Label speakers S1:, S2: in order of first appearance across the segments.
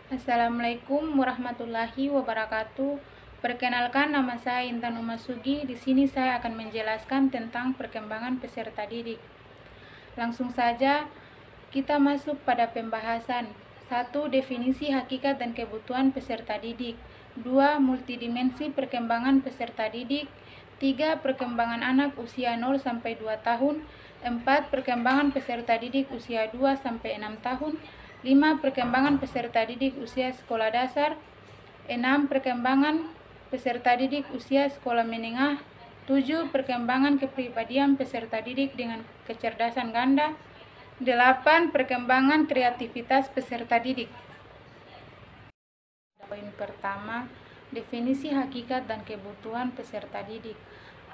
S1: Assalamualaikum warahmatullahi wabarakatuh. Perkenalkan, nama saya Intan Umasugi. Di sini saya akan menjelaskan tentang perkembangan peserta didik. Langsung saja kita masuk pada pembahasan. 1. Definisi hakikat dan kebutuhan peserta didik. 2. Multidimensi perkembangan peserta didik. 3. Perkembangan anak usia 0 sampai 2 tahun. 4. Perkembangan peserta didik usia 2 sampai 6 tahun. 5. Perkembangan peserta didik usia sekolah dasar. 6. Perkembangan peserta didik usia sekolah menengah. 7. Perkembangan kepribadian peserta didik dengan kecerdasan ganda. 8. Perkembangan kreativitas peserta didik. Poin pertama, definisi hakikat dan kebutuhan peserta didik.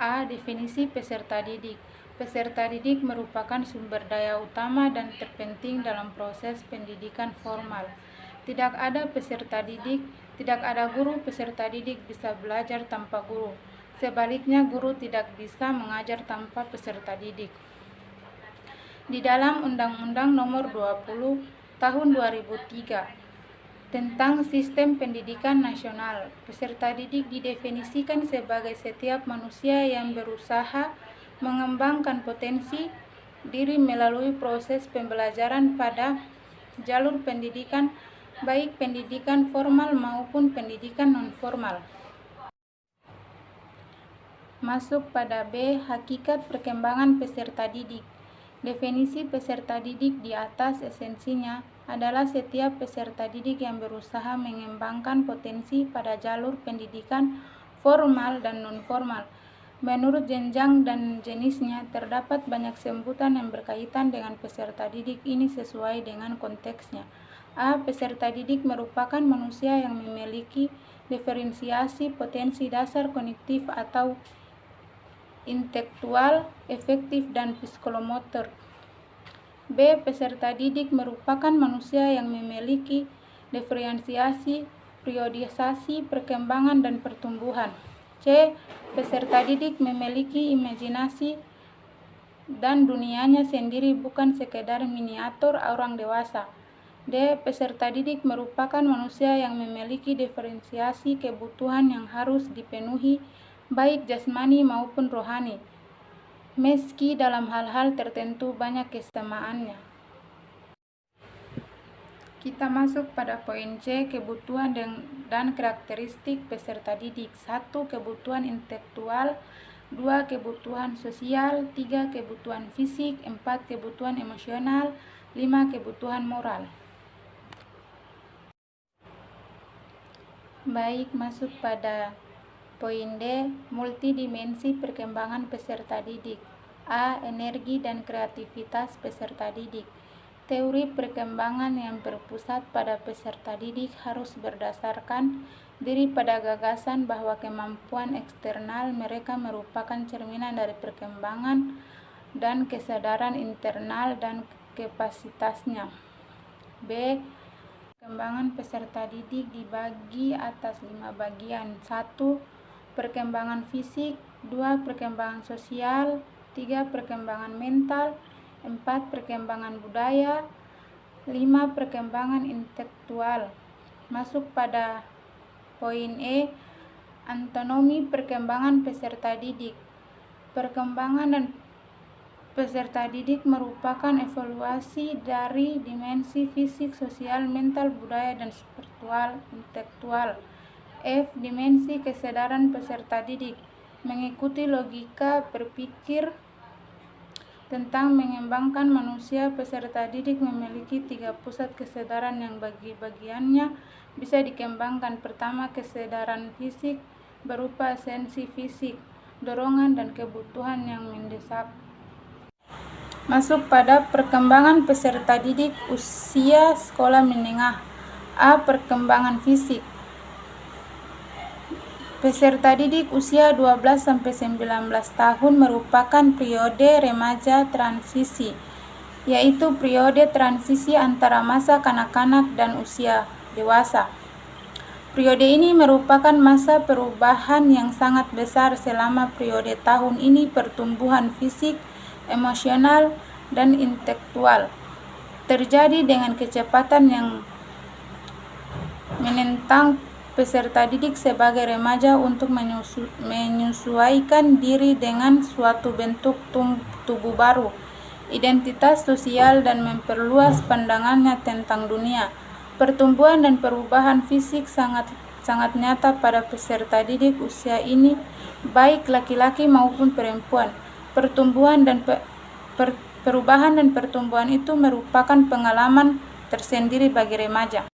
S1: A. Definisi peserta didik. Peserta didik merupakan sumber daya utama dan terpenting dalam proses pendidikan formal. Tidak ada peserta didik, tidak ada guru. Peserta didik bisa belajar tanpa guru. Sebaliknya, guru tidak bisa mengajar tanpa peserta didik. Di dalam Undang-Undang Nomor 20 Tahun 2003 tentang Sistem Pendidikan Nasional, peserta didik didefinisikan sebagai setiap manusia yang berusaha mengembangkan potensi diri melalui proses pembelajaran pada jalur pendidikan, baik pendidikan formal maupun pendidikan non-formal. Masuk pada B. Hakikat perkembangan peserta didik. Definisi peserta didik di atas esensinya adalah setiap peserta didik yang berusaha mengembangkan potensi pada jalur pendidikan formal dan non-formal. Menurut jenjang dan jenisnya, terdapat banyak sebutan yang berkaitan dengan peserta didik ini sesuai dengan konteksnya. A. Peserta didik merupakan manusia yang memiliki diferensiasi potensi dasar kognitif atau intelektual, efektif, dan psikomotor. B. Peserta didik merupakan manusia yang memiliki diferensiasi, periodisasi, perkembangan, dan pertumbuhan. C. Peserta didik memiliki imajinasi dan dunianya sendiri, bukan sekedar miniatur orang dewasa. D. Peserta didik merupakan manusia yang memiliki diferensiasi kebutuhan yang harus dipenuhi, baik jasmani maupun rohani, meski dalam hal-hal tertentu banyak kesamaannya. Kita masuk pada poin C, kebutuhan dan karakteristik peserta didik. 1. Kebutuhan intelektual. 2. Kebutuhan sosial. 3. Kebutuhan fisik. 4. Kebutuhan emosional. 5. Kebutuhan moral. Baik, masuk pada poin D, multidimensi perkembangan peserta didik. A. Energi dan kreativitas peserta didik. Teori perkembangan yang berpusat pada peserta didik harus berdasarkan diri pada gagasan bahwa kemampuan eksternal mereka merupakan cerminan dari perkembangan dan kesadaran internal dan kapasitasnya. B. Perkembangan peserta didik dibagi atas 5 bagian. 1. Perkembangan fisik. 2. Perkembangan sosial. 3. Perkembangan mental. 4. Perkembangan budaya. 5. Perkembangan intelektual. Masuk pada poin E, anatomi perkembangan peserta didik. Perkembangan dan peserta didik merupakan evaluasi dari dimensi fisik, sosial, mental, budaya, dan spiritual, intelektual. F. Dimensi kesadaran peserta didik. Mengikuti logika berpikir tentang mengembangkan manusia, peserta didik memiliki 3 pusat kesadaran yang bagi-bagiannya bisa dikembangkan. Pertama, kesadaran fisik berupa esensi fisik, dorongan, dan kebutuhan yang mendesak. Masuk pada perkembangan peserta didik usia sekolah menengah. A. Perkembangan fisik. Peserta didik usia 12-19 tahun merupakan periode remaja transisi, yaitu periode transisi antara masa kanak-kanak dan usia dewasa. Periode ini merupakan masa perubahan yang sangat besar. Selama periode tahun ini, pertumbuhan fisik, emosional, dan intelektual terjadi dengan kecepatan yang menentang peserta didik sebagai remaja untuk menyesuaikan diri dengan suatu bentuk tubuh baru, identitas sosial, dan memperluas pandangannya tentang dunia. Pertumbuhan dan perubahan fisik sangat nyata pada peserta didik usia ini, baik laki-laki maupun perempuan. Perubahan dan pertumbuhan itu merupakan pengalaman tersendiri bagi remaja.